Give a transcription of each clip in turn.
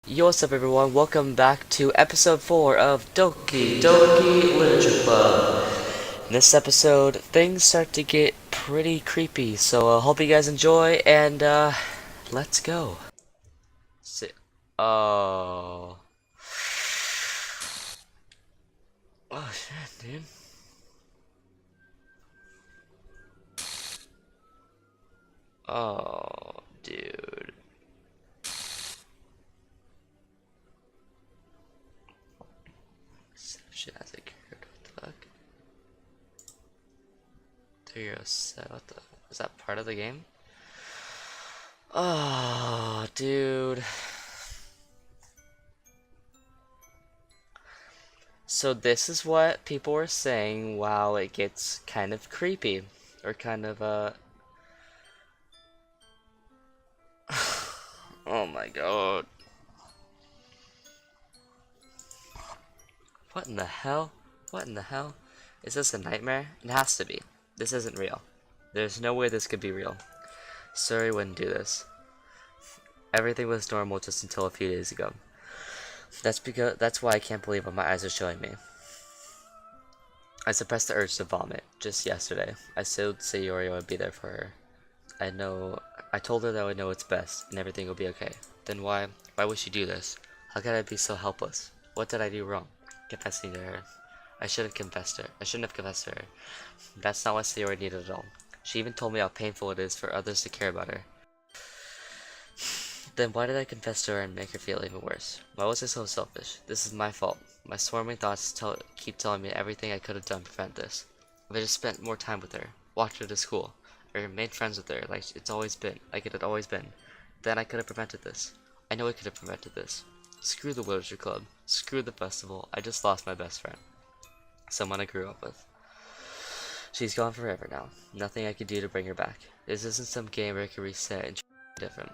Yo, what's up everyone? Welcome back to episode 4 of Doki Doki Literature Club. In this episode, things start to get pretty creepy, so I hope you guys enjoy, and let's go. Si oh. Oh shit, dude. Oh, dude. Shit has occurred. What the fuck? 307. What the? Is that part of the game? Oh, dude. So this is what people were saying while it gets kind of creepy. Or kind of, oh my god. What in the hell? What in the hell? Is this a nightmare? It has to be. This isn't real. There's no way this could be real. Sorry, wouldn't do this. Everything was normal just until a few days ago. That's why I can't believe what my eyes are showing me. I suppressed the urge to vomit just yesterday. I told Sayori I would be there for her. I told her that I would know what's best and everything will be okay. Then why would she do this? How could I be so helpless? What did I do wrong? Confessing to her. I shouldn't have confessed to her. That's not what Sayori needed at all. She even told me how painful it is for others to care about her. Then why did I confess to her and make her feel even worse? Why was I so selfish? This is my fault. My swarming thoughts keep telling me everything I could have done to prevent this. If I just spent more time with her, walked her to school, or made friends with her like it had always been, then I could have prevented this. I know I could have prevented this. Screw the literature club. Screw the festival. I just lost my best friend. Someone I grew up with. She's gone forever now. Nothing I could do to bring her back. This isn't some game where I can reset and try different.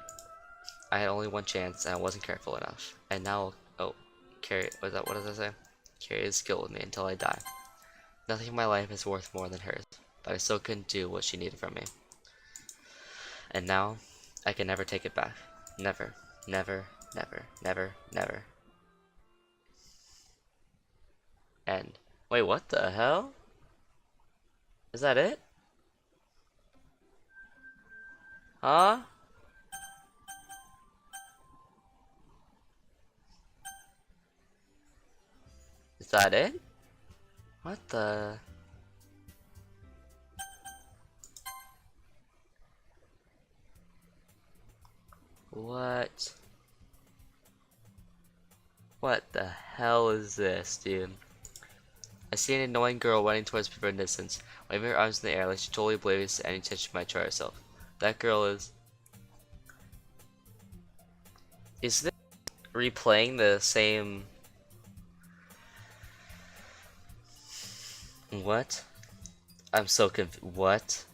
I had only one chance and I wasn't careful enough. And now, oh, what does that say? Carry his skill with me until I die. Nothing in my life is worth more than hers, but I still couldn't do what she needed from me. And now, I can never take it back. Never, never, never, never, never. End. Wait, what the hell? Is that it? Huh? Is that it? What the? What? What the hell is this, dude? I see an annoying girl running towards me from a distance, waving her arms in the air like she totally oblivious to any attention she might try herself. That girl is... Is this replaying the same... What? I'm so confused. What?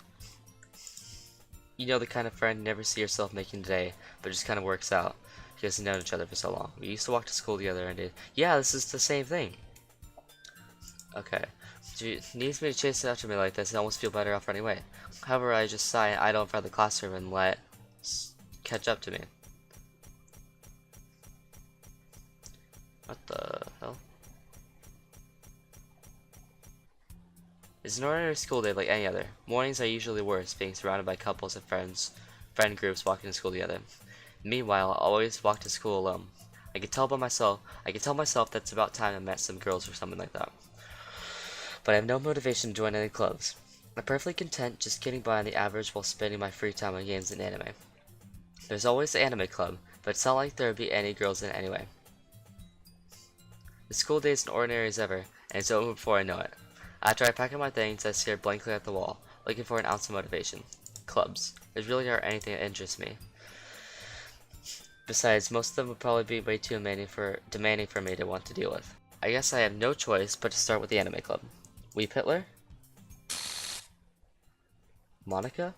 You know the kind of friend you never see yourself making today, but just kind of works out. You guys have known each other for so long. We used to walk to school together and yeah, this is the same thing. Okay. She needs me to chase it after me like this and almost feel better off running away. However, I just sigh and idle in front of the classroom and let catch up to me. What the hell? It's an ordinary school day like any other. Mornings are usually worse, being surrounded by couples and friend groups walking to school together. Meanwhile, I always walk to school alone. I can tell myself that it's about time I met some girls or something like that. But I have no motivation to join any clubs. I'm perfectly content just getting by on the average while spending my free time on games and anime. There's always the anime club, but it's not like there would be any girls in it anyway. The school day is as ordinary as ever, and it's over before I know it. After I pack up my things, I stare blankly at the wall, looking for an ounce of motivation. Clubs. There really aren't anything that interests me. Besides, most of them would probably be way too demanding for me to want to deal with. I guess I have no choice but to start with the anime club. Weep Hitler? Monica?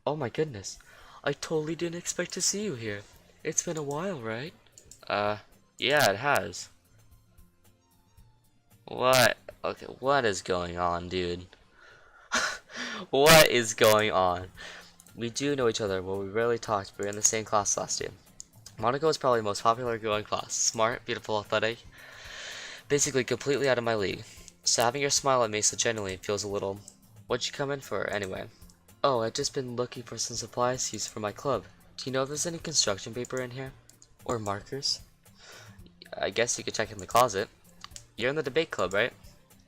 Oh my goodness. I totally didn't expect to see you here. It's been a while, right? Yeah, it has. What? Okay, what is going on, dude? What is going on? We do know each other, well, we rarely talked, but we were in the same class last year. Monica was probably the most popular girl in class. Smart, beautiful, athletic, basically completely out of my league. So having her smile at me so genuinely feels a little... What'd you come in for, anyway? Oh, I've just been looking for some supplies to use for my club. Do you know if there's any construction paper in here? Or markers? I guess you could check in the closet. You're in the debate club, right?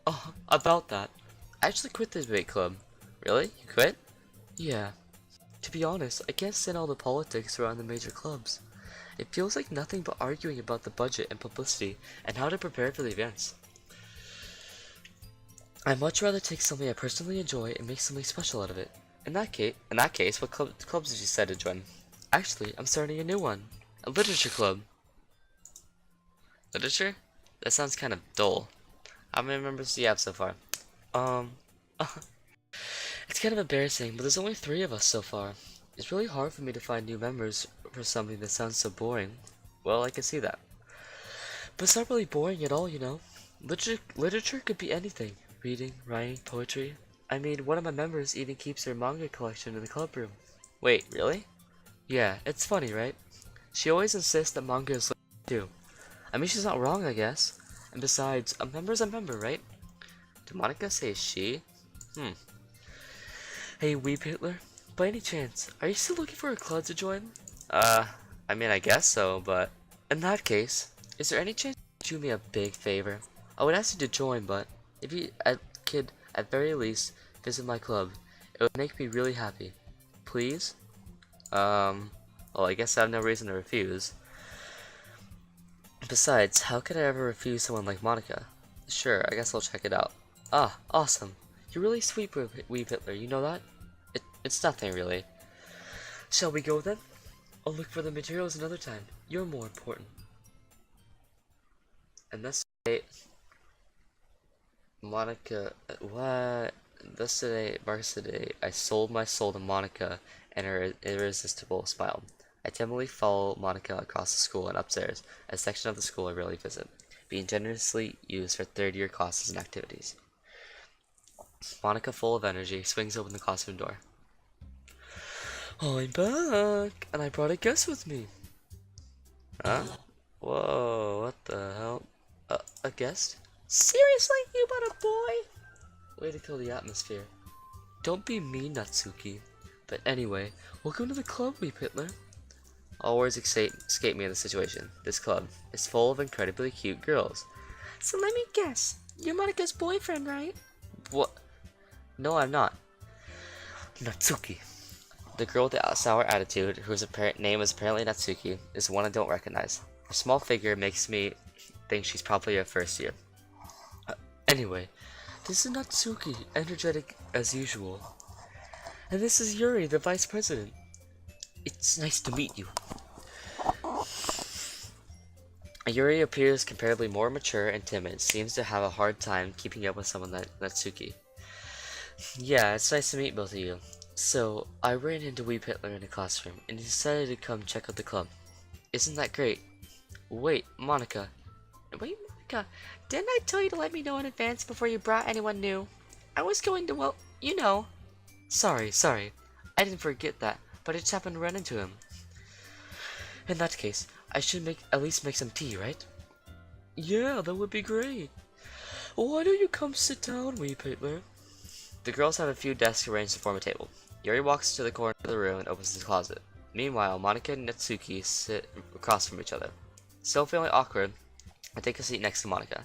Oh, about that. I actually quit the debate club. Really? You quit? Yeah. To be honest, I can't stand all the politics around the major clubs. It feels like nothing but arguing about the budget and publicity and how to prepare for the events. I'd much rather take something I personally enjoy and make something special out of it. In that case, what clubs did you decide to join? Actually, I'm starting a new one. A literature club. Literature? That sounds kind of dull. How many members do you have so far? Um, it's kind of embarrassing, but there's only 3 of us so far. It's really hard for me to find new members for something that sounds so boring. Well, I can see that. But it's not really boring at all, you know? Literature could be anything. Reading, writing, poetry. I mean, one of my members even keeps her manga collection in the club room. Wait, really? Yeah, it's funny, right? She always insists that manga is literature too. I mean, she's not wrong, I guess. And besides, a member's a member, right? Did Monica say she? Hmm. Hey, Weep Hitler, by any chance, are you still looking for a club to join? Uh, I mean, I guess so, but... In that case, is there any chance you could do me a big favor? I would ask you to join, but if you could, at very least, visit my club, it would make me really happy. Please? Well, I guess I have no reason to refuse. Besides, how could I ever refuse someone like Monica? Sure, I guess I'll check it out. Ah, awesome. You're really sweet, Weep Hitler, you know that? It's nothing, really. Shall we go then? I'll look for the materials another time. You're more important. And that's today, Monica, what? Thus today marks the day I sold my soul to Monica and her irresistible smile. I timidly follow Monica across the school and upstairs, a section of the school I rarely visit, being generously used for third-year classes and activities. Monica, full of energy, swings open the classroom door. I'm back, and I brought a guest with me. Huh? Whoa, what the hell? A guest? Seriously, you brought a boy? Way to kill the atmosphere. Don't be mean, Natsuki. But anyway, welcome to the club, Weep Hitler. All words escape me in the situation. This club is full of incredibly cute girls. So let me guess, you're Monika's boyfriend, right? What? No, I'm not. Natsuki. The girl with the sour attitude, whose name is apparently Natsuki, is the one I don't recognize. Her small figure makes me think she's probably a first year. Anyway, this is Natsuki, energetic as usual. And this is Yuri, the vice president. It's nice to meet you. Yuri appears comparably more mature and timid, seems to have a hard time keeping up with someone like Natsuki. Yeah, it's nice to meet both of you. So, I ran into Weep Hitler in the classroom, and he decided to come check out the club. Isn't that great? Wait, Monica. Wait, Monica, didn't I tell you to let me know in advance before you brought anyone new? I was going to, well, you know. Sorry. I didn't forget that, but I just happened to run into him. In that case, I should at least make some tea, right? Yeah, that would be great. Why don't you come sit down, Weep Hitler? The girls have a few desks arranged to form a table. Yuri walks to the corner of the room and opens his closet. Meanwhile, Monica and Natsuki sit across from each other. Still feeling awkward, I take a seat next to Monica.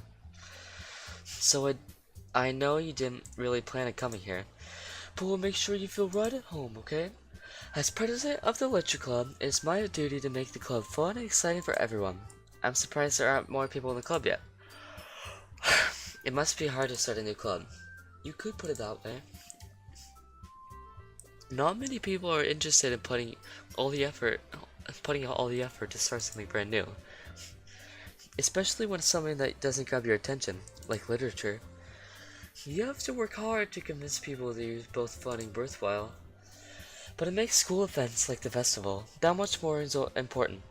So I know you didn't really plan on coming here, but we'll make sure you feel right at home, okay? As president of the Literature Club, it is my duty to make the club fun and exciting for everyone. I'm surprised there aren't more people in the club yet. It must be hard to start a new club. You could put it that way. Not many people are interested in putting out all the effort to start something brand new. Especially when it's something that doesn't grab your attention, like literature. You have to work hard to convince people that it's both fun and worthwhile. But it makes school events like the festival that much more important.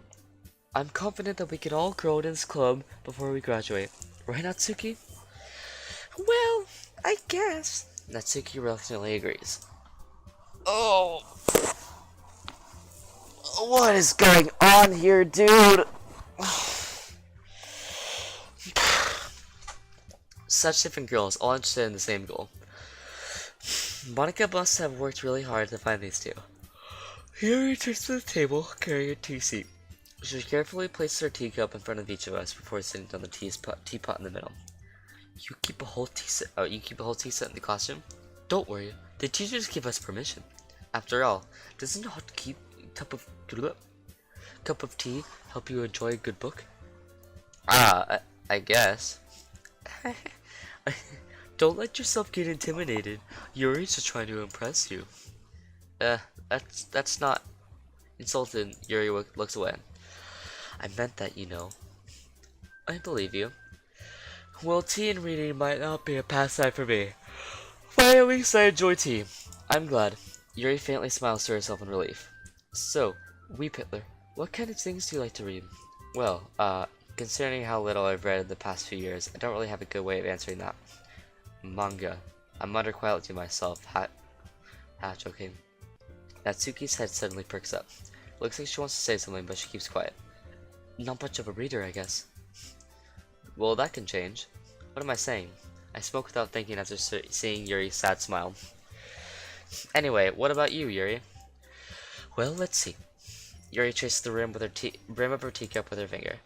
I'm confident that we can all grow in this club before we graduate. Right, Natsuki? Well, I guess. Natsuki reluctantly agrees. Oh, What is going on here, dude? Such different girls, all interested in the same goal. Monica must have worked really hard to find these two. Here returns to the table, carrying a tea seat. She carefully places her teacup in front of each of us before sitting down the teapot in the middle. You keep a whole tea set. Oh, you keep a whole tea set in the classroom? Don't worry, the teachers give us permission. After all, doesn't a hot cup of tea help you enjoy a good book? I guess. Don't let yourself get intimidated. Yuri's just trying to impress you. That's not insulted. Yuri looks away. I meant that, you know. I believe you. Well, tea and reading might not be a pastime for me, but at least I enjoy tea. I'm glad. Yuri faintly smiles to herself in relief. So, Wee Hitler, what kind of things do you like to read? Well, considering how little I've read in the past few years, I don't really have a good way of answering that. Manga. I mutter quietly to myself, joking. Natsuki's head suddenly perks up. Looks like she wants to say something, but she keeps quiet. Not much of a reader, I guess. Well, that can change. What am I saying? I spoke without thinking after seeing Yuri's sad smile. Anyway, what about you, Yuri? Well, let's see. Yuri traces the rim of her teacup with her finger.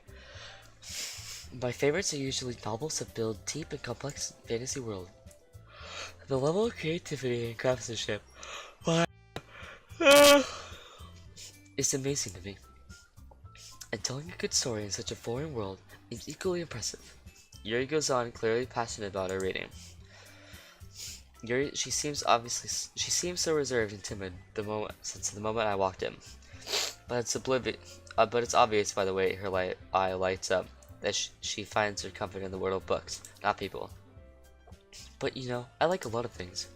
My favorites are usually novels that build deep and complex fantasy world. The level of creativity and craftsmanship is amazing to me. And telling a good story in such a foreign world is equally impressive. Yuri goes on, clearly passionate about her reading. Yuri, she seems so reserved and timid since the moment I walked in. But it's obvious by the way her eye lights up that she finds her comfort in the world of books, not people. But you know, I like a lot of things.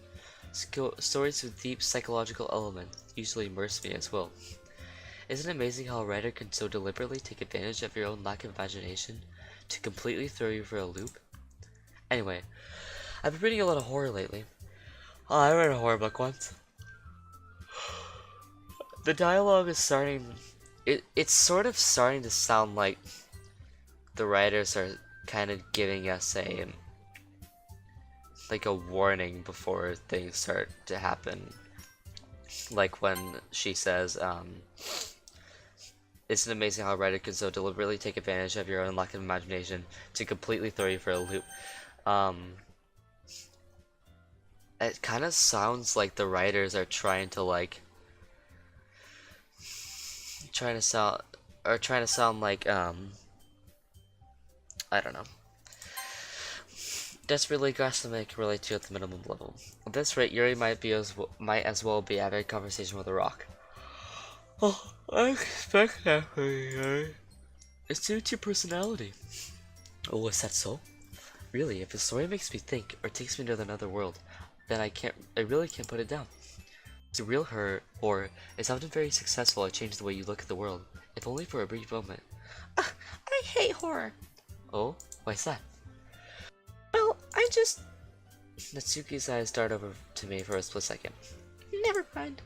Stories with deep psychological elements usually immerse me as well. Isn't it amazing how a writer can so deliberately take advantage of your own lack of imagination to completely throw you for a loop? Anyway, I've been reading a lot of horror lately. I read a horror book once. The dialogue is it's sort of starting to sound like the writers are kind of giving us like a warning before things start to happen. Like when she says, isn't it amazing how a writer can so deliberately take advantage of your own lack of imagination to completely throw you for a loop? It kind of sounds like the writers are trying to sound like, I don't know. Desperately grasp them and can relate to at the minimum level. At this rate, Yuri might as well be having a conversation with a rock. Oh, I expect that from you, Yuri. It suits your personality. Oh, is that so? Really, if a story makes me think or takes me to another world, then I really can't put it down. The real horror is often very successful at changing the way you look at the world, if only for a brief moment. I hate horror. Oh, why's that? Well, Natsuki's eyes dart over to me for a split second. Never mind.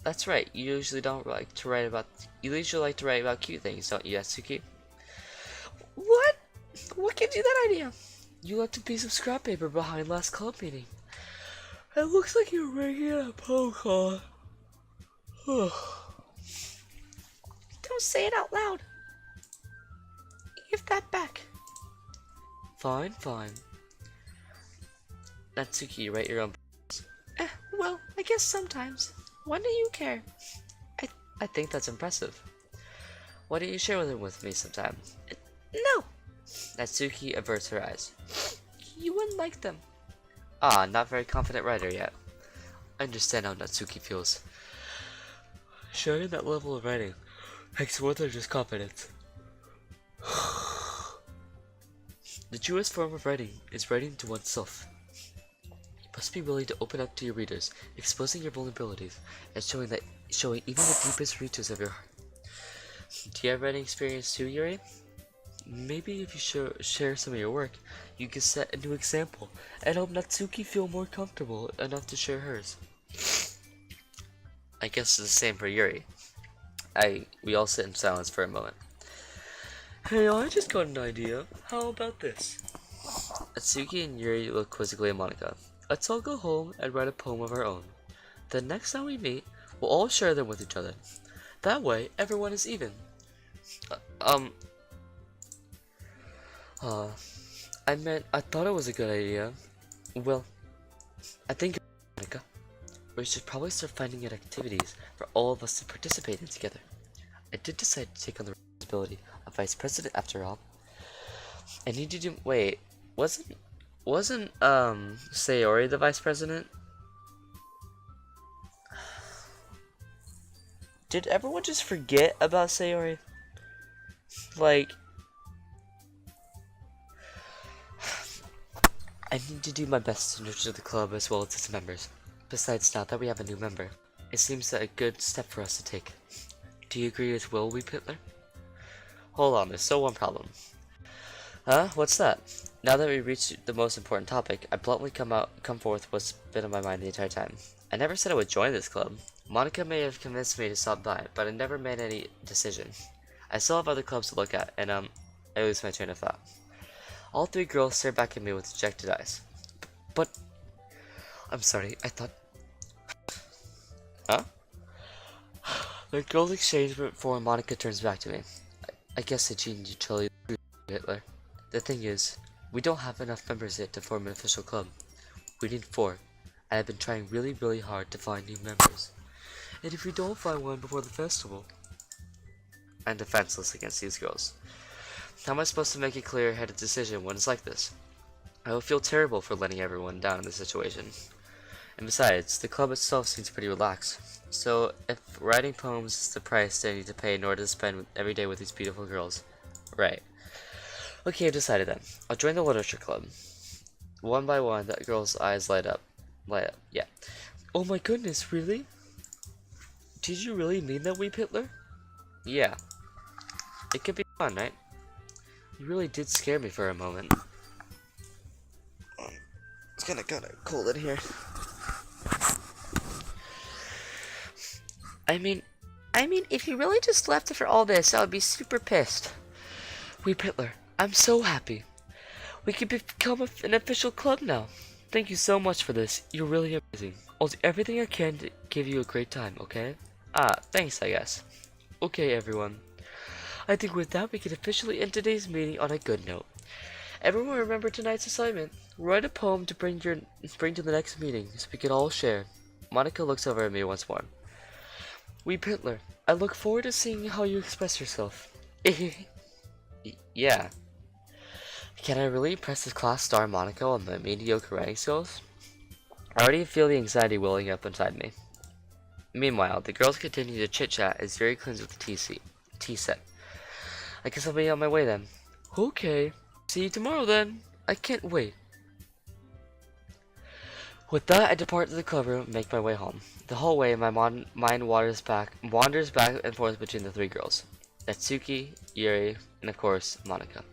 That's right, you usually like to write about cute things, don't you, Natsuki? What? What gives you that idea? You left a piece of scrap paper behind last club meeting. It looks like you're writing a poem. Don't say it out loud. Give that back. Fine. Natsuki, you write your own poems. Well, I guess sometimes. When do you care? I think that's impressive. Why don't you share them with me sometime? No! Natsuki averts her eyes. You wouldn't like them. Not very confident writer yet. I understand how Natsuki feels. Sharing that level of writing takes more than just confidence. The truest form of writing is writing to oneself. You must be willing to open up to your readers, exposing your vulnerabilities, and showing even the deepest reaches of your heart. Do you have writing experience too, Yuri? Maybe if you share some of your work, you can set a new example and help Natsuki feel more comfortable enough to share hers. I guess it's the same for Yuri. We all sit in silence for a moment. Hey, I just got an idea. How about this? Atsuki and Yuri look quizzically at Monica. Let's all go home and write a poem of our own. The next time we meet, we'll all share them with each other. That way, everyone is even. Uh, um, uh, I thought it was a good idea. Well, I think, Monica, we should probably start finding out activities for all of us to participate in together. I did decide to take on the responsibility of vice president after all. I need to do. Wait, wasn't Sayori the vice president? Did everyone just forget about Sayori? Like, I need to do my best to nurture the club as well as its members. Besides, now that we have a new member, it seems that a good step for us to take. Do you agree with Will Hitler? Hold on, there's still one problem. Huh? What's that? Now that we reached the most important topic, I bluntly come forth what's been on my mind the entire time. I never said I would join this club. Monica may have convinced me to stop by, but I never made any decision. I still have other clubs to look at, and I lose my train of thought. All three girls stared back at me with dejected eyes. But I'm sorry, I thought. Huh? The girls exchange before Monica turns back to me. I guess the gene utility Hitler. The thing is, we don't have enough members yet to form an official club. We need 4, and I've been trying really hard to find new members. And if we don't find one before the festival, I'm defenseless against these girls. How am I supposed to make a clear-headed decision when it's like this? I will feel terrible for letting everyone down in this situation. And besides, the club itself seems pretty relaxed. So, if writing poems is the price they need to pay in order to spend every day with these beautiful girls, right. Okay, I've decided then. I'll join the literature club. One by one, that girl's eyes light up. Yeah. Oh my goodness, really? Did you really mean that, Weep Hitler? Yeah. It could be fun, right? You really did scare me for a moment. It's kinda cold in here. I mean, if you really just left for all this, I would be super pissed. Weep Hitler, I'm so happy. We could become an official club now. Thank you so much for this. You're really amazing. I'll do everything I can to give you a great time, okay? Thanks, I guess. Okay, everyone. I think with that, we can officially end today's meeting on a good note. Everyone remember tonight's assignment. Write a poem to bring to the next meeting so we can all share. Monica looks over at me once more. Weep Hitler, I look forward to seeing how you express yourself. Yeah. Can I really impress this class star Monica on my mediocre writing skills? I already feel the anxiety welling up inside me. Meanwhile, the girls continue to chit-chat as Yuri cleans with the tea set. I guess I'll be on my way then. Okay. See you tomorrow then. I can't wait. With that, I depart to the club room and make my way home. The whole way, my mind wanders back and forth between the 3 girls. Natsuki, Yuri, and of course, Monica.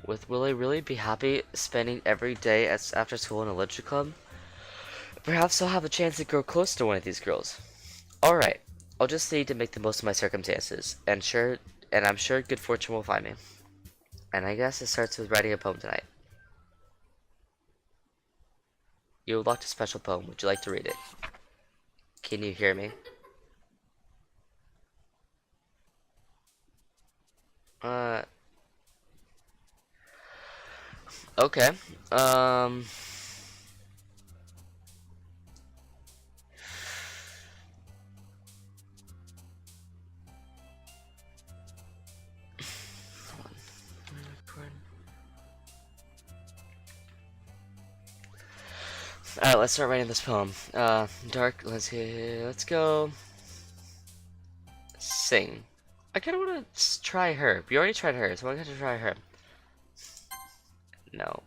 Will I really be happy spending every day after school in a literature club? Perhaps I'll have a chance to grow close to one of these girls. Alright, I'll just need to make the most of my circumstances, and I'm sure good fortune will find me. And I guess it starts with writing a poem tonight. You unlocked a special poem. Would you like to read it? Can you hear me? Okay. Alright, let's start writing this poem. Let's go. Sing. I kinda wanna try her. We already tried her, so I gotta try her. No.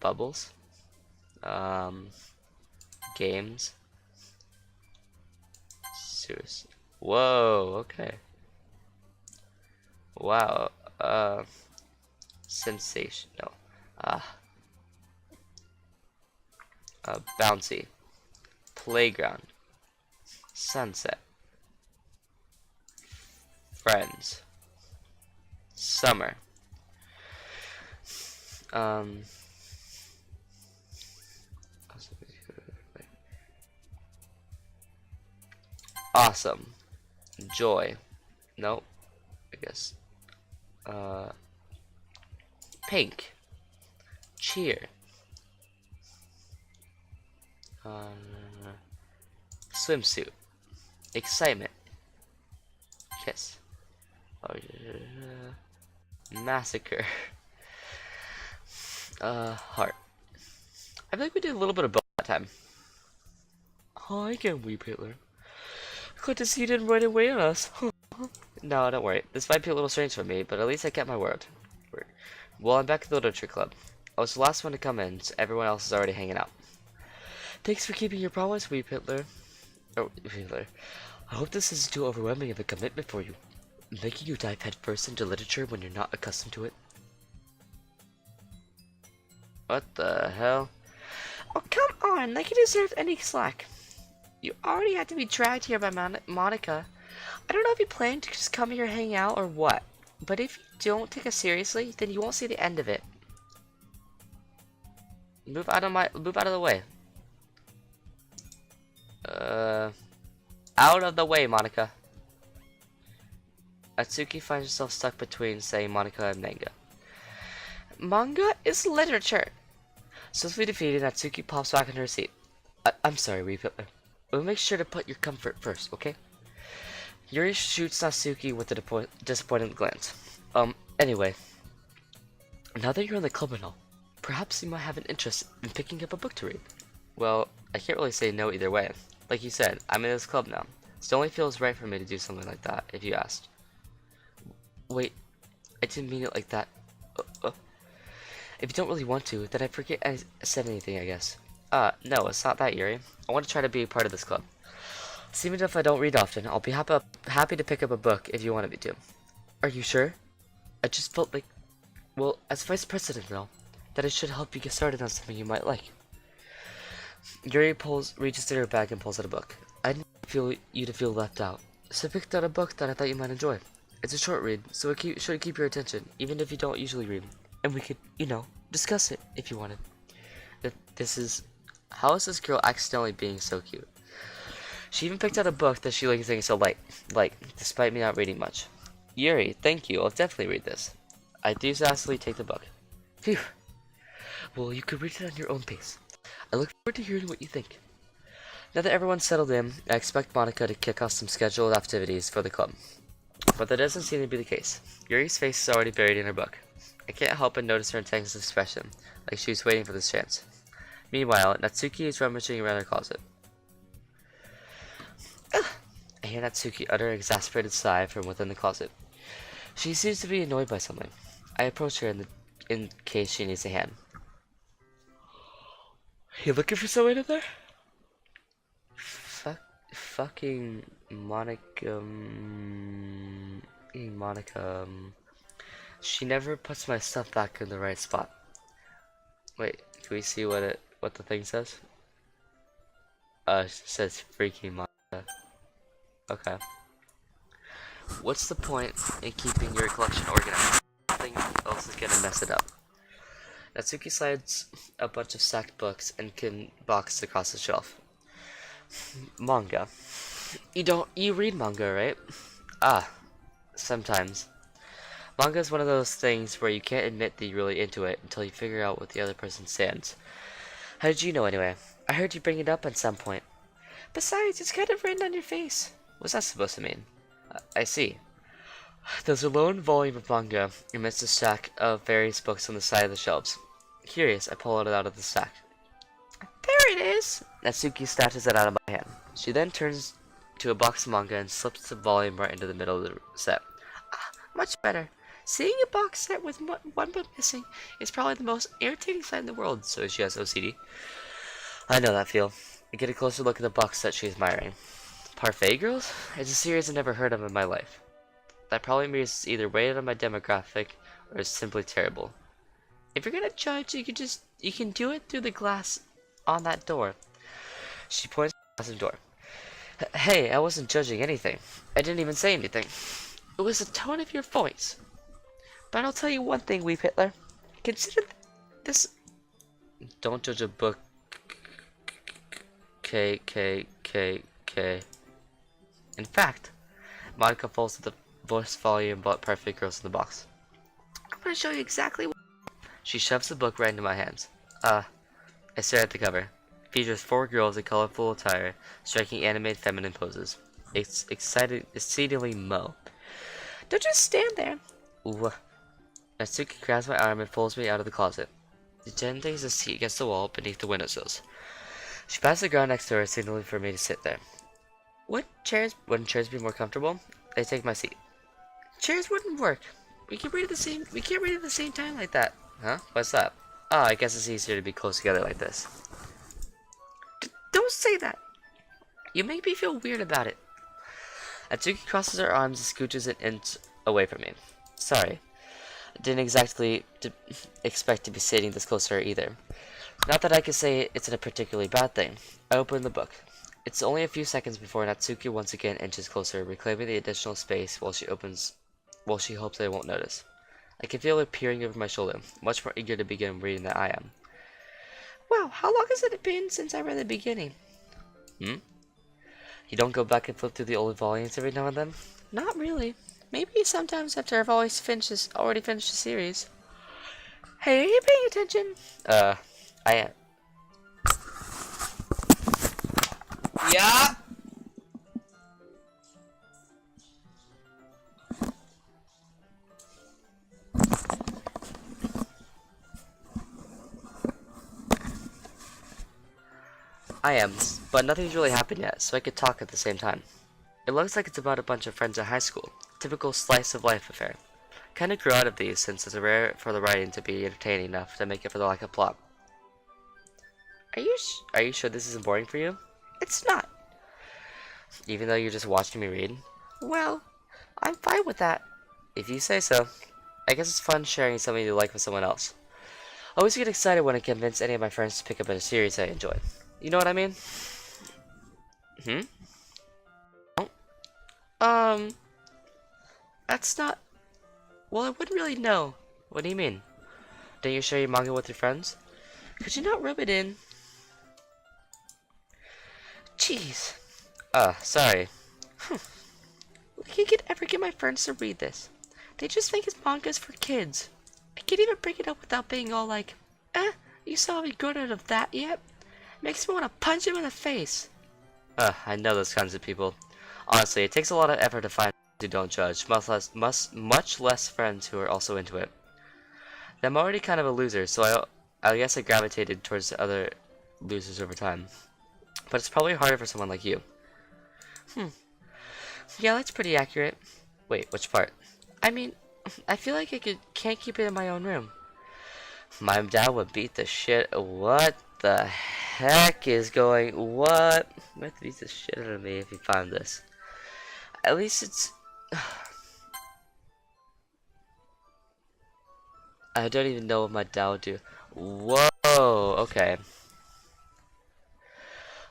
Bubbles. Games. Serious. Whoa, okay. Wow. Sensation. No. Bouncy. Playground. Sunset. Friends. Summer. Um. Awesome. Joy. Nope. I guess. Uh. Pink. Cheer. Swimsuit. Excitement. Kiss. Oh, massacre. Heart. I feel like we did a little bit of both that time. Hi again, Weep Hitler. Glad to see you didn't run away on us. No, don't worry. This might be a little strange for me, but at least I kept my word. Well, I'm back at the literature club. I was the last one to come in, so everyone else is already hanging out. Thanks for keeping your promise, Weep Hitler. Oh, Hitler. I hope this isn't too overwhelming of a commitment for you. Making you dive headfirst into literature when you're not accustomed to it. What the hell? Oh, come on, like you deserve any slack. You already had to be dragged here by Monica. I don't know if you plan to just come here and hang out or what, but if you don't take us seriously, then you won't see the end of it. Move out of the way. Out of the way, Monica. Atsuki finds herself stuck between saying Monica and manga. Manga is literature. Swiftly defeated, Natsuki pops back in her seat. I'm sorry, Weep Hitler. We'll make sure to put your comfort first, okay? Yuri shoots Natsuki with a disappointed glance. Anyway. Now that you're in the club and all, perhaps you might have an interest in picking up a book to read. Well, I can't really say no either way. Like you said, I'm in this club now. So it only feels right for me to do something like that, if you asked. Wait, I didn't mean it like that. If you don't really want to, then I forget I said anything, I guess. No, it's not that, Yuri. I want to try to be a part of this club. So even if I don't read often, I'll be happy to pick up a book if you wanted me to. Are you sure? I just felt like, well, as vice president and all, that I should help you get started on something you might like. Yuri reaches into her bag and pulls out a book. I didn't feel you to feel left out, so I picked out a book that I thought you might enjoy. It's a short read, so it should keep your attention, even if you don't usually read. And we could, discuss it if you wanted. How is this girl accidentally being so cute? She even picked out a book that she likes things so light, despite me not reading much. Yuri, thank you, I'll definitely read this. I enthusiastically take the book. Phew. Well, you could read it on your own pace. I look forward to hearing what you think. Now that everyone's settled in, I expect Monica to kick off some scheduled activities for the club. But that doesn't seem to be the case. Yuri's face is already buried in her book. I can't help but notice her intense expression, like she was waiting for this chance. Meanwhile, Natsuki is rummaging around her closet. Ugh. I hear Natsuki utter an exasperated sigh from within the closet. She seems to be annoyed by something. I approach her in case she needs a hand. You looking for someone in there? Fucking Monica. Monica. She never puts my stuff back in the right spot. Wait, can we see what the thing says? It says freaking Monica. Okay. What's the point in keeping your collection organized? Nothing else is gonna mess it up. Natsuki slides a bunch of stacked books and boxes across the shelf. Manga. You read manga, right? Sometimes. Manga is one of those things where you can't admit that you're really into it until you figure out what the other person stands. How did you know anyway? I heard you bring it up at some point. Besides, it's kind of written on your face. What's that supposed to mean? I see. There's a lone volume of manga amidst a stack of various books on the side of the shelves. Curious, I pull it out of the stack. There it is! Natsuki snatches it out of my hand. She then turns to a box of manga and slips the volume right into the middle of the set. Much better. Seeing a box set with one book missing is probably the most irritating sight in the world, so she has OCD. I know that feel. I get a closer look at the box set she's admiring. Parfait Girls? It's a series I've never heard of in my life. That probably means it's either way out of my demographic or it's simply terrible. If you're gonna judge, you can do it through the glass on that door. She points to the glass door. Hey, I wasn't judging anything. I didn't even say anything. It was the tone of your voice. But I'll tell you one thing, Weep Hitler. Consider this. Don't judge a book. K. In fact, Monica falls to the voice volume but perfect girls in the box. I'm gonna show you exactly what. She shoves the book right into my hands. I stare at the cover. It features 4 girls in colorful attire, striking animated feminine poses. It's exceedingly mo. Don't just stand there. Ooh. Natsuki grabs my arm and pulls me out of the closet. She then takes a seat against the wall beneath the windowsills. She passes the ground next to her, signaling for me to sit there. Wouldn't chairs be more comfortable? I take my seat. Chairs wouldn't work. We can't read at the same time like that. Huh? What's that? Oh, I guess it's easier to be close together like this. Don't say that. You make me feel weird about it. Atsuki crosses her arms and scooches an inch away from me. Sorry. I didn't exactly expect to be sitting this close to her either. Not that I could say it's a particularly bad thing. I open the book. It's only a few seconds before Natsuki once again inches closer, reclaiming the additional space while she hopes I won't notice. I can feel her peering over my shoulder, much more eager to begin reading than I am. Wow, how long has it been since I read the beginning? Hmm? You don't go back and flip through the old volumes every now and then? Not really. Maybe sometimes after I've already finished the series. Hey, are you paying attention? I am. Yeah! I am, but nothing's really happened yet, so I could talk at the same time. It looks like it's about a bunch of friends at high school. Typical slice of life affair. Kinda grew out of these since it's rare for the writing to be entertaining enough to make it for the lack of plot. Are you sure this isn't boring for you? It's not. Even though you're just watching me read? Well, I'm fine with that. If you say so. I guess it's fun sharing something you like with someone else. I always get excited when I convince any of my friends to pick up a series I enjoy. You know what I mean? Hmm? Um, that's not... Well, I wouldn't really know. What do you mean? Don't you share your manga with your friends? Could you not rub it in? Jeez. Sorry. I can't ever get my friends to read this. They just think it's mangas for kids. I can't even bring it up without being all like, you saw me grown out of that yet? Makes me want to punch him in the face. I know those kinds of people. Honestly, it takes a lot of effort to find friends who don't judge, much less friends who are also into it. I'm already kind of a loser, so I guess I gravitated towards the other losers over time. But it's probably harder for someone like you. Yeah, that's pretty accurate. Wait, which part? I mean, I feel like can't keep it in my own room. My dad would beat the shit. What the heck is going? What? He might beat the shit out of me if he found this. At least it's. I don't even know what my dad would do. Whoa. Okay.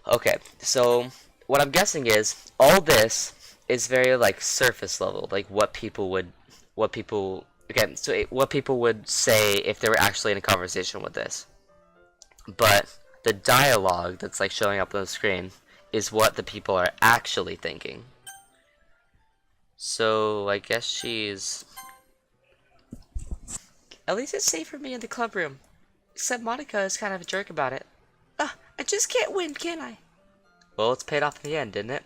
Okay. So what I'm guessing is all this is very like surface level, like what people would, Okay, so what people would say if they were actually in a conversation with this. But the dialogue that's like showing up on the screen is what the people are actually thinking. So I guess she's... At least it's safe for me in the club room. Except Monica is kind of a jerk about it. I just can't win, can I? Well, it's paid off in the end, didn't it?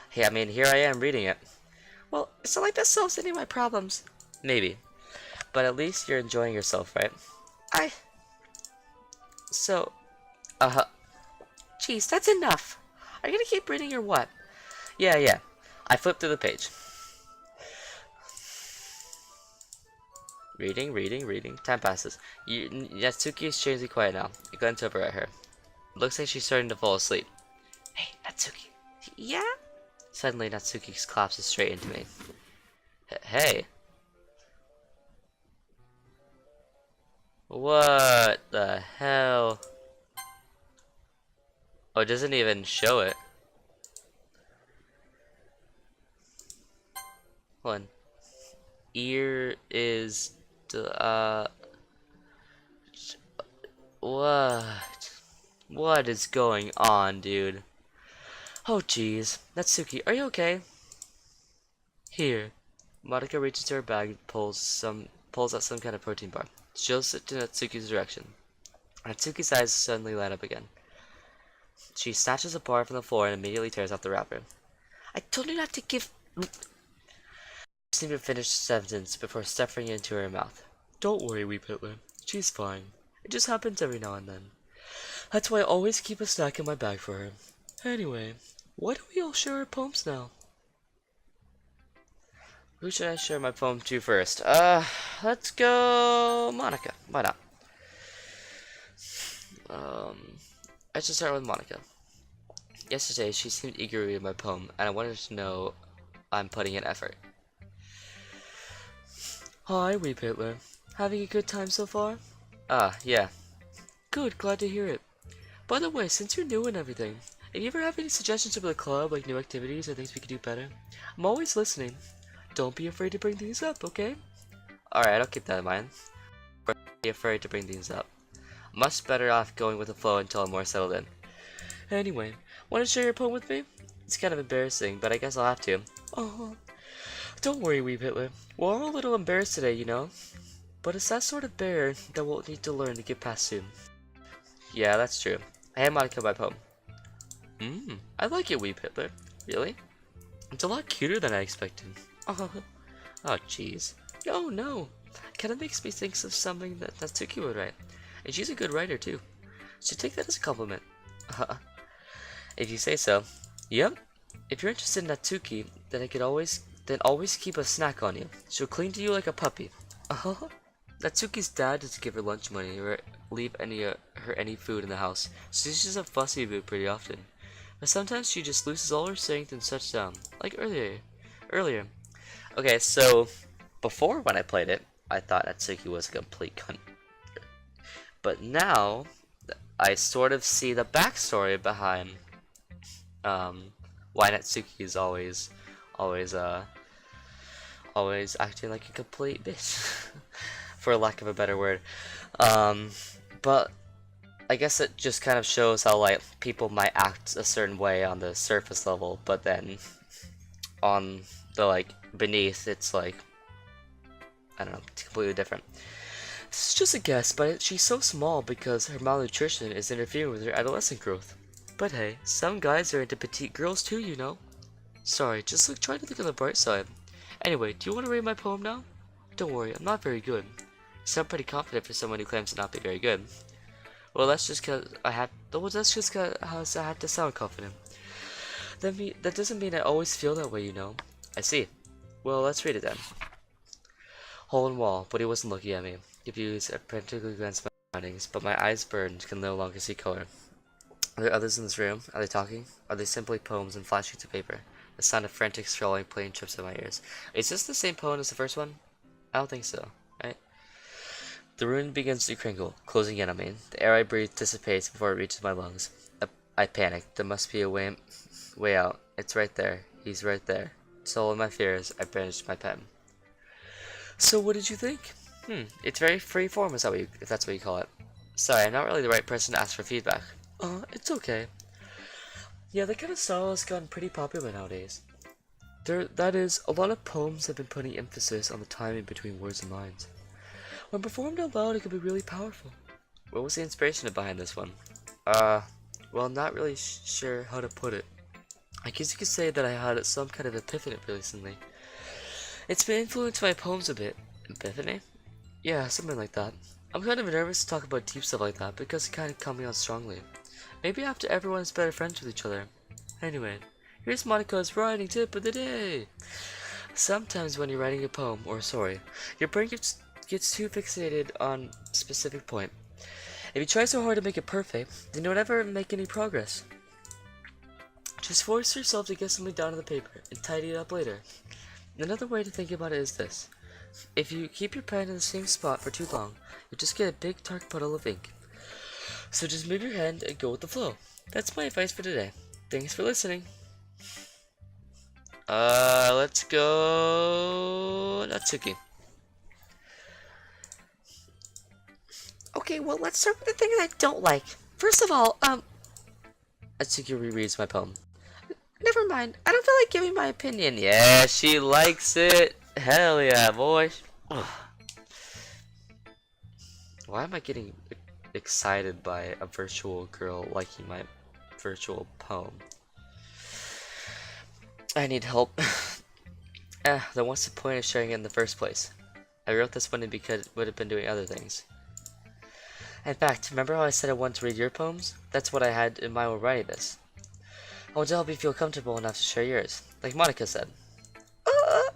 Hey, I mean, here I am reading it. Well, it's not like that solves any of my problems. Maybe. But at least you're enjoying yourself, right? So, Jeez, that's enough. Are you gonna keep reading or what? Yeah. I flipped through the page. Reading. Time passes. Natsuki is strangely quiet now. I glance over at her. It looks like she's starting to fall asleep. Hey, Natsuki. Yeah? Suddenly, Natsuki collapses straight into me. Hey. What the hell? Oh, it doesn't even show it. Hold on. ear is what? What is going on, dude? Oh jeez. Natsuki, are you okay? Here. Monica reaches to her bag and pulls out some kind of protein bar. She shows it to Natsuki's direction. Natsuki's eyes suddenly light up again. She snatches a bar from the floor and immediately tears off the wrapper. I told you not to give. She didn't even finish the sentence before stuffing it into her mouth. Don't worry, wee Hitler. She's fine. It just happens every now and then. That's why I always keep a snack in my bag for her. Anyway, why don't we all share our poems now? Who should I share my poem to first? Let's go Monica. Why not? I should start with Monica. Yesterday, she seemed eager to read my poem, and I wanted to know I'm putting in effort. Hi, wee Hitler. Having a good time so far? Yeah. Good, glad to hear it. By the way, since you're new and everything, if you ever have any suggestions for the club, like new activities or things we could do better, I'm always listening. Don't be afraid to bring things up, okay? Alright, I'll keep that in mind. Don't be afraid to bring things up. Much better off going with the flow until I'm more settled in. Anyway, want to share your poem with me? It's kind of embarrassing, but I guess I'll have to. Oh, don't worry, wee Hitler. We're all a little embarrassed today, you know? But it's that sort of bear that we'll need to learn to get past soon. Yeah, that's true. I hand Monica my poem. I like it, wee Hitler. Really? It's a lot cuter than I expected. Oh, jeez. Oh, no. Kinda makes me think of something that Natsuki would write. And she's a good writer, too. Should take that as a compliment. If you say so. Yep. If you're interested in Natsuki, then always keep a snack on you. She'll cling to you like a puppy. Natsuki's dad doesn't give her lunch money or leave her any food in the house, so she's just a fussy boo pretty often. But sometimes she just loses all her strength and shuts down, like earlier. Okay, so before when I played it, I thought Natsuki was a complete cunt. But now I sort of see the backstory behind why Natsuki is always acting like a complete bitch, for lack of a better word. But I guess it just kind of shows how like people might act a certain way on the surface level, but then on the like beneath, it's like I don't know, it's completely different. This is just a guess, but she's so small because her malnutrition is interfering with her adolescent growth. But hey, some guys are into petite girls too, you know. Sorry, just try to look on the bright side. Anyway, do you want to read my poem now? Don't worry, I'm not very good. You sound pretty confident for someone who claims to not be very good. Well, that's just cause I had to sound confident. That doesn't mean I always feel that way, you know. I see. Well, let's read it then. Hole in wall, but he wasn't looking at me. Confused, I frantically glanced at my surroundings, but my eyes burned, can no longer see color. Are there others in this room? Are they talking? Are they simply poems and flat sheets of paper? The sound of frantic scrolling playing trips in my ears. Is this the same poem as the first one? I don't think so, right? The room begins to crinkle, closing in on me. The air I breathe dissipates before it reaches my lungs. I panic. There must be a way out. It's right there. He's right there. So in my fears, I brandished my pen. So what did you think? It's very free form, if that's what you call it. Sorry, I'm not really the right person to ask for feedback. It's okay. Yeah, that kind of style has gotten pretty popular nowadays. That is, a lot of poems have been putting emphasis on the timing between words and lines. When performed out loud, it can be really powerful. What was the inspiration behind this one? Well, not really sure how to put it. I guess you could say that I had some kind of epiphany recently. It's been influenced my poems a bit. Epiphany? Yeah, something like that. I'm kind of nervous to talk about deep stuff like that because it kind of coming on strongly. Maybe after everyone is better friends with each other. Anyway, here's Monica's writing tip of the day. Sometimes when you're writing a poem or a story, your brain gets too fixated on a specific point. If you try so hard to make it perfect, then you'll never make any progress. Just force yourself to get something down on the paper and tidy it up later. Another way to think about it is this. If you keep your pen in the same spot for too long, you'll just get a big dark puddle of ink. So just move your hand and go with the flow. That's my advice for today. Thanks for listening. Let's go Natsuki. Okay, well, let's start with the things I don't like. First of all, Atsuki rereads my poem. Never mind. I don't feel like giving my opinion. Yeah, she likes it. Hell yeah, boy. Ugh. Why am I getting excited by a virtual girl liking my virtual poem? I need help. Then what's the point of sharing it in the first place? I wrote this one because it would have been doing other things. In fact, remember how I said I wanted to read your poems? That's what I had in mind when writing this. I want to help you feel comfortable enough to share yours, like Monica said. Uh,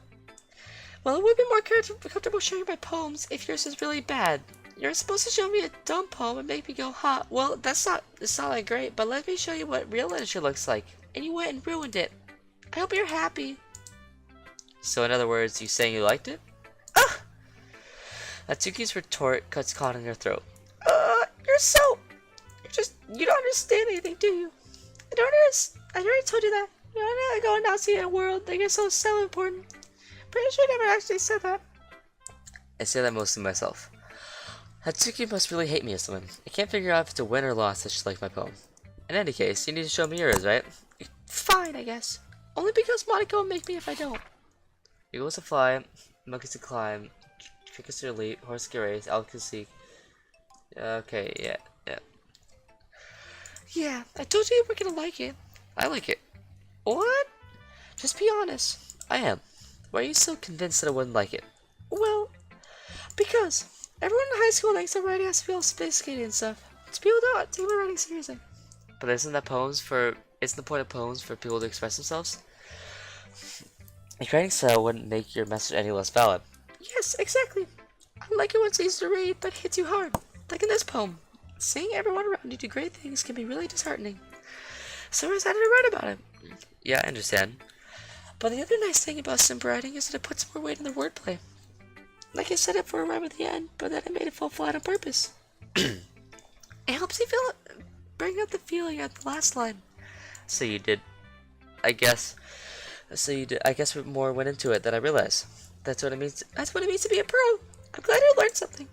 well, it would be more comfortable sharing my poems if yours is really bad. You're supposed to show me a dumb poem and make me go, huh? Well, it's not that great, but let me show you what real literature looks like. And you went and ruined it. I hope you're happy. So in other words, you saying you liked it? Ugh! Atsuki's retort cuts caught in her throat. You don't understand anything, do you? I already told you that. You don't go and now see a world that you're so important. Pretty sure I never actually said that. I say that mostly myself. Hatsuki must really hate me or something. I can't figure out if it's a win or loss that she liked my poem. In any case, you need to show me yours, right? Fine, I guess. Only because Monica will make me if I don't. Eagles to fly, monkeys to climb, crickets to leap, horse to race, elk to seek. Okay, yeah. Yeah, I told you we're gonna like it. I like it. What? Just be honest. I am. Why are you so convinced that I wouldn't like it? Well, because everyone in high school thinks that writing has to be all sophisticated and stuff. So people don't take my writing seriously. But isn't the point of poems for people to express themselves? Your writing style wouldn't make your message any less valid. Yes, exactly. I like it when it's easy to read, but hits you hard. Like in this poem. Seeing everyone around you do great things can be really disheartening. So I decided to write about it. Yeah, I understand. But the other nice thing about simple writing is that it puts more weight in the wordplay. Like I said it for a rhyme at the end, but then I made it fall flat on purpose. It helps you bring out the feeling at the last line. So you did, I guess. I guess more went into it than I realized. That's what it means. That's what it means to be a pro. I'm glad you learned something.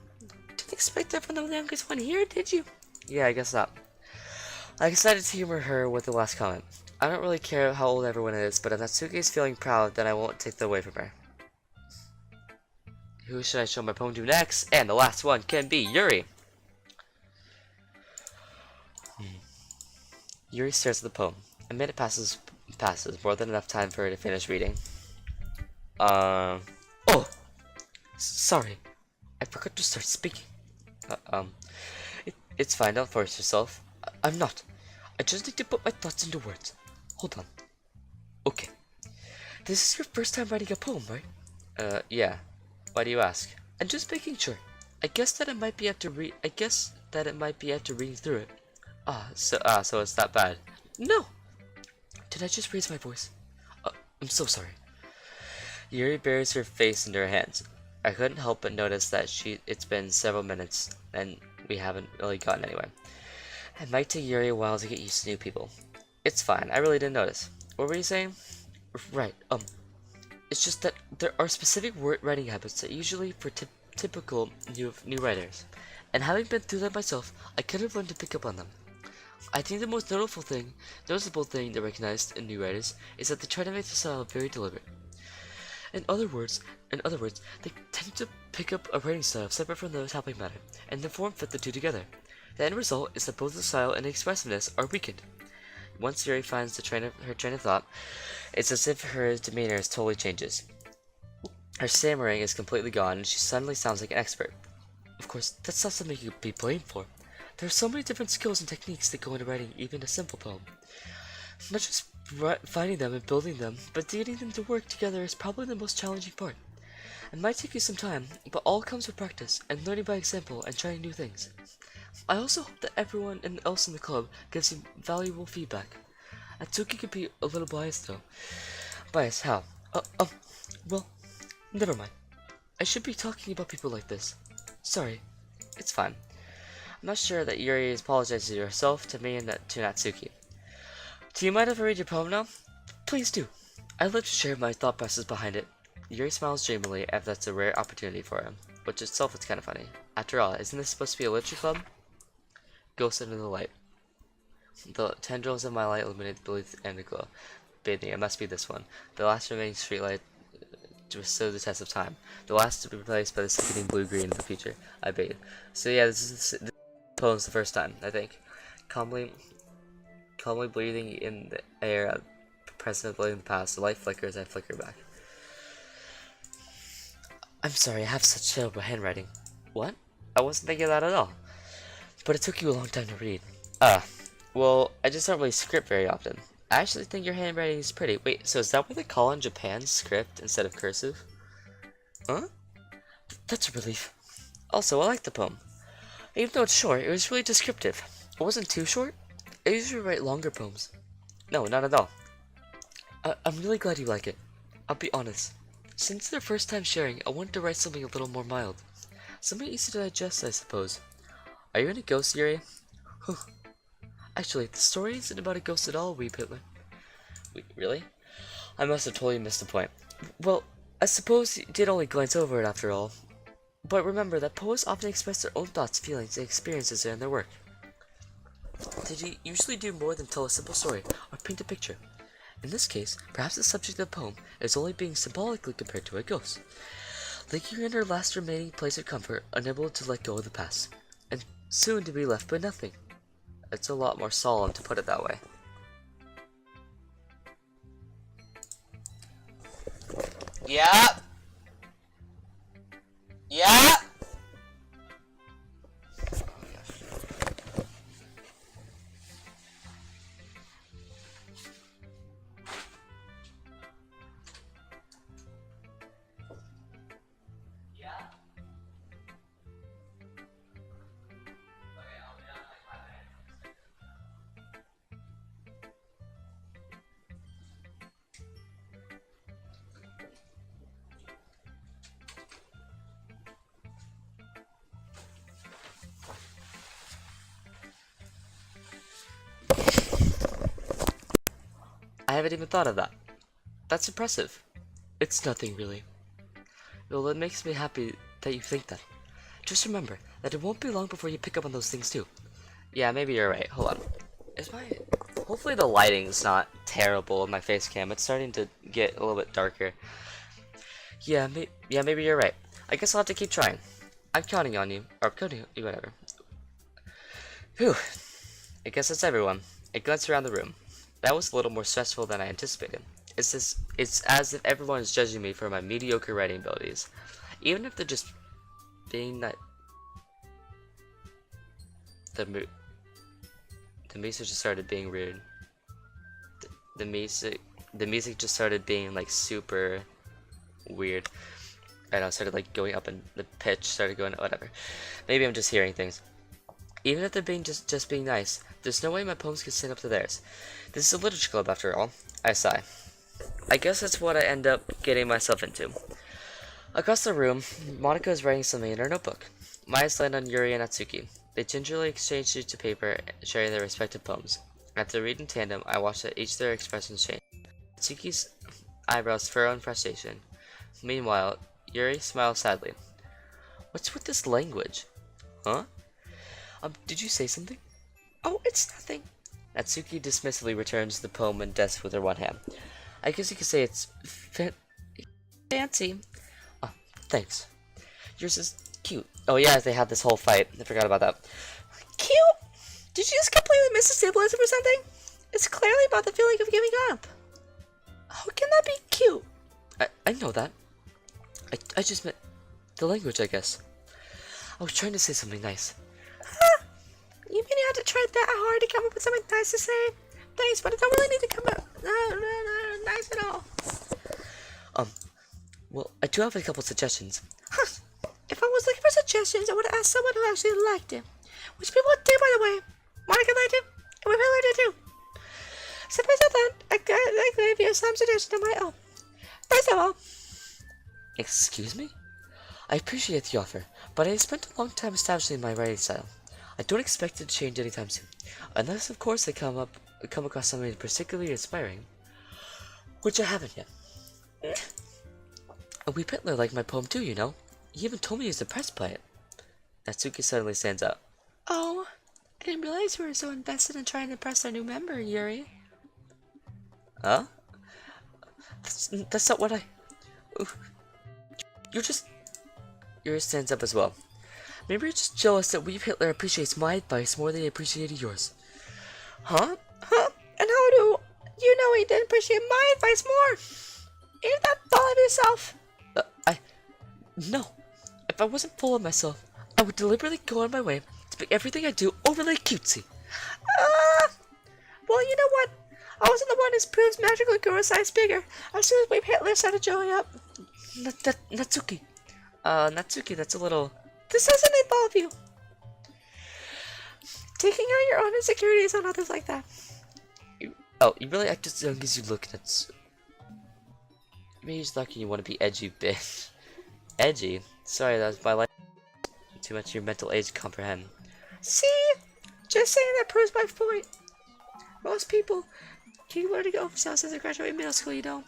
Didn't expect that from the youngest one here, did you? Yeah, I guess not. I decided to humor her with the last comment. I don't really care how old everyone is, but if Natsuki is feeling proud, then I won't take that away from her. Who should I show my poem to next? And the last one can be Yuri. Yuri stares at the poem. A minute passes, more than enough time for her to finish reading. Oh! Sorry. I forgot to start speaking. It's fine, don't force yourself. I'm not. I just need to put my thoughts into words. Hold on. Okay. This is your first time writing a poem, right? Yeah. Why do you ask? I'm just making sure. I guess that it might be after reading through it. So it's that bad. No! Did I just raise my voice? I'm so sorry. Yuri buries her face into her hands. I couldn't help but notice that it's been several minutes, and we haven't really gotten anywhere. It might take Yuri a while to get used to new people. It's fine, I really didn't notice. What were you saying? Right, it's just that there are specific writing habits that usually for typical new writers. And having been through them myself, I could have learned to pick up on them. I think the most noticeable thing to recognize in new writers is that they try to make the style very deliberate. In other words, they tend to pick up a writing style separate from the topic matter, and then form fit the two together. The end result is that both the style and the expressiveness are weakened. Once Yuri finds her train of thought, it's as if her demeanor totally changes. Her stammering is completely gone, and she suddenly sounds like an expert. Of course, that's not something you could be blamed for. There are so many different skills and techniques that go into writing even a simple poem. Not just finding them and building them, but getting them to work together is probably the most challenging part. It might take you some time, but all comes with practice and learning by example and trying new things. I also hope that everyone else in the club gives you valuable feedback. Atsuki could be a little biased though. Biased how? Well, never mind. I should be talking about people like this. Sorry. It's fine. I'm not sure that Yuri is apologizing to herself, to me, and to Natsuki. Do you mind if I read your poem now? Please do. I'd love to share my thought process behind it. Yuri smiles dreamily as that's a rare opportunity for him, which itself is kind of funny. After all, isn't this supposed to be a literature club? Ghost under the light. The tendrils of my light illuminate the belief and the glow. Bathing, it must be this one. The last remaining streetlight to withstand the test of time. The last to be replaced by the sickening blue-green in the future. I bathe. So yeah, this poem's the first time, I think. Calmly breathing in the air, present of the past. The light flickers, I flicker back. I'm sorry, I have such terrible handwriting. What? I wasn't thinking of that at all. But it took you a long time to read. Well, I just don't really script very often. I actually think your handwriting is pretty. Wait, so is that what they call in Japan script instead of cursive? Huh? That's a relief. Also, I like the poem. Even though it's short, it was really descriptive. It wasn't too short. I usually write longer poems. No, not at all. I'm really glad you like it. I'll be honest. Since their first time sharing, I wanted to write something a little more mild. Something easy to digest, I suppose. Are you in a ghost, Yuri? Actually, the story isn't about a ghost at all, Wee Hitler. Wait, really? I must have totally missed the point. Well, I suppose you did only glance over it after all. But remember that poets often express their own thoughts, feelings, and experiences in their work. They usually do more than tell a simple story or paint a picture. In this case, perhaps the subject of the poem is only being symbolically compared to a ghost, lingering in her last remaining place of comfort, unable to let go of the past, and soon to be left with nothing. It's a lot more solemn to put it that way. Yeah. Yeah. I haven't even thought of that. That's impressive. It's nothing, really. Well, it makes me happy that you think that. Just remember that it won't be long before you pick up on those things, too. Yeah, maybe you're right. Hold on. Is my... Hopefully the lighting's not terrible in my face cam. It's starting to get a little bit darker. Yeah, maybe you're right. I guess I'll have to keep trying. I'm counting on you. Or counting on you, whatever. Whew. I guess that's everyone. I glanced around the room. That was a little more stressful than I anticipated. It's as if everyone is judging me for my mediocre writing abilities. Even if they're just being that... The music just started being weird. The music just started being like super weird. And I started like going up and the pitch started going, whatever. Maybe I'm just hearing things. Even if they're being just being nice, there's no way my poems can stand up to theirs. This is a literature club after all. I sigh. I guess that's what I end up getting myself into. Across the room, Monica is writing something in her notebook. My eyes land on Yuri and Natsuki. They gingerly exchange sheets of paper, sharing their respective poems. After they read in tandem, I watch each their expressions change. Natsuki's eyebrows furrow in frustration. Meanwhile, Yuri smiles sadly. What's with this language? Huh? Did you say something? Oh, it's nothing. Natsuki dismissively returns the poem and desk with her one hand. I guess you could say it's fancy. Oh, thanks. Yours is cute. Oh yeah, they had this whole fight. I forgot about that. Cute? Did you just completely miss the symbolism or something? It's clearly about the feeling of giving up. How can that be cute? I know that. I just meant the language, I guess. I was trying to say something nice. Huh? You mean you had to try that hard to come up with something nice to say? Thanks, but it don't really need to come out nice at all. Well, I do have a couple suggestions. Huh. If I was looking for suggestions, I would have asked someone who actually liked it. Which people did, by the way. Monica liked it, and we really did too. So based on that, I gave you some suggestions of my own. First of all... Excuse me? I appreciate the offer, but I have spent a long time establishing my writing style. I don't expect it to change anytime soon. Unless, of course, I come across something particularly inspiring. Which I haven't yet. A wee Pitler liked my poem too, you know. He even told me he was impressed by it. Natsuki suddenly stands up. Oh, I didn't realize you were so invested in trying to impress our new member, Yuri. Huh? That's not what I... You're just... Yuri stands up as well. Maybe you're just jealous that Weeb Hitler appreciates my advice more than he appreciated yours. Huh? Huh? And how do you know he didn't appreciate my advice more? Ain't that full of yourself? No. If I wasn't full of myself, I would deliberately go on my way to make everything I do overly cutesy. Uh, well, you know what? I wasn't the one whose proves magically grew a size bigger as soon as Weeb Hitler started showing up. Natsuki. Natsuki, that's a little... This doesn't involve you. Taking out your own insecurities on others like that. You really act as young as you look. That's... Maybe you're just lucky you want to be edgy, bitch. Edgy? Sorry, that was my life. Too much of your mental age to comprehend. See? Just saying that proves my point. Most people keep learning over themselves as they graduate middle school, you know.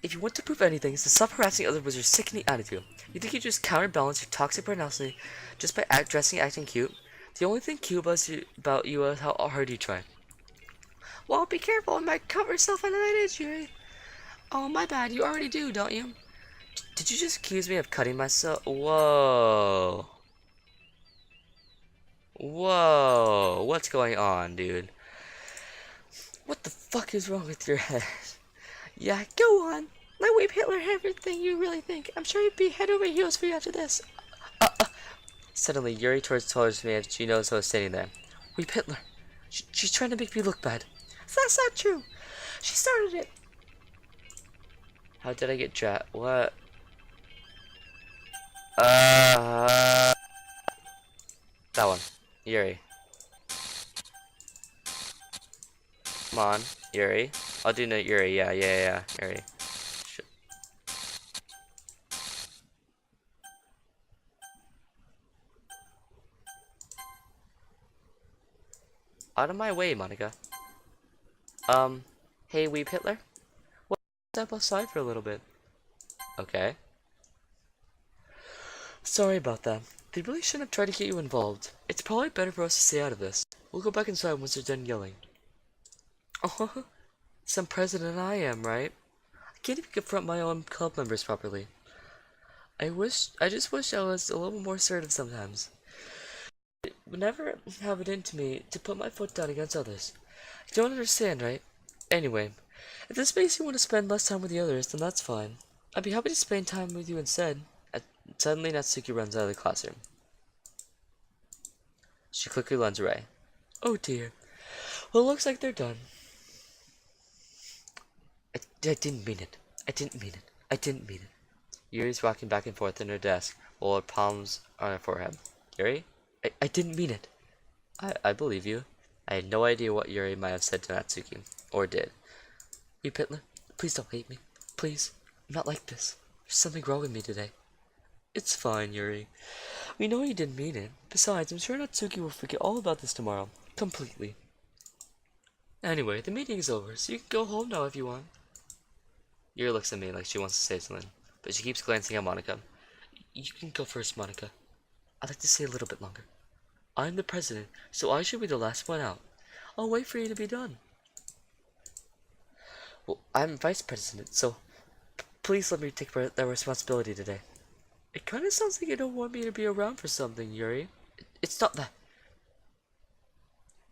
If you want to prove anything, it's to stop harassing others with your sickening attitude. You think you just counterbalance your toxic personality just by dressing and acting cute? The only thing cute about you is how hard you try. Well, be careful, I might cover yourself under that edge, Yuri. Oh, my bad, you already do, don't you? Did you just accuse me of cutting myself? Whoa. Whoa. What's going on, dude? What the fuck is wrong with your head? Yeah, go on. Let Weeb Hitler have everything you really think. I'm sure he'd be head over heels for you after this. Suddenly, Yuri turns towards me as she knows I was standing there. Weeb Hitler. She's trying to make me look bad. That's not true. She started it. How did I get trapped? What? That one. Yuri. Come on, Yuri. I'll do no Yuri. Yeah. Yuri. Shit. Out of my way, Monica. Hey, Weeb Hitler. Well, step aside for a little bit. Okay. Sorry about that. They really shouldn't have tried to get you involved. It's probably better for us to stay out of this. We'll go back inside once they're done yelling. Oh, some president I am, right? I can't even confront my own club members properly. I just wish I was a little more assertive sometimes. I would never have it into me to put my foot down against others. You don't understand, right? Anyway, if this makes you want to spend less time with the others, then that's fine. I'd be happy to spend time with you instead. Suddenly, Natsuki runs out of the classroom. She quickly runs away. Oh dear. Well, it looks like they're done. I didn't mean it. I didn't mean it. I didn't mean it. Yuri's walking back and forth in her desk, while her palms on her forehead. Yuri? I didn't mean it. I believe you. I had no idea what Yuri might have said to Natsuki, or did. Weeb Hitler, please don't hate me. Please. I'm not like this. There's something wrong with me today. It's fine, Yuri. We know you didn't mean it. Besides, I'm sure Natsuki will forget all about this tomorrow. Completely. Anyway, the meeting is over, so you can go home now if you want. Yuri looks at me like she wants to say something, but she keeps glancing at Monica. You can go first, Monica. I'd like to stay a little bit longer. I'm the president, so I should be the last one out. I'll wait for you to be done. Well, I'm vice president, so please let me take that responsibility today. It kind of sounds like you don't want me to be around for something, Yuri. It's not that.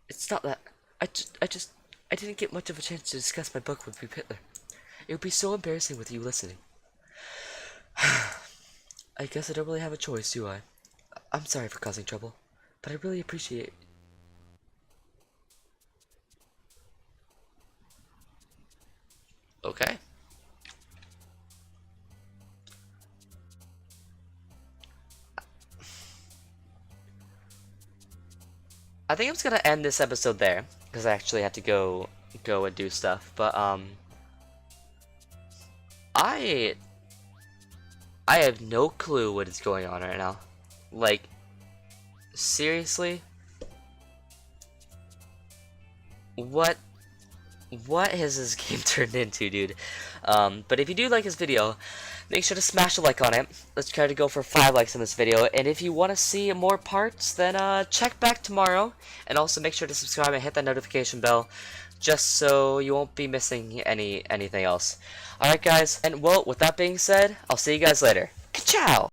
It's not that. I didn't get much of a chance to discuss my book with Weeb Hitler. It would be so embarrassing with you listening. I guess I don't really have a choice, do I? I'm sorry for causing trouble, but I really appreciate it. Okay. I think I'm just gonna end this episode there, because I actually have to go and do stuff. But I have no clue what is going on right now. Like, seriously? What What has this game turned into, dude? But if you do like this video, make sure to smash a like on it. Let's try to go for 5 likes on this video. And if you want to see more parts, then check back tomorrow. And also make sure to subscribe and hit that notification bell, just so you won't be missing anything else. Alright guys, and well, with that being said, I'll see you guys later. Ka-chow!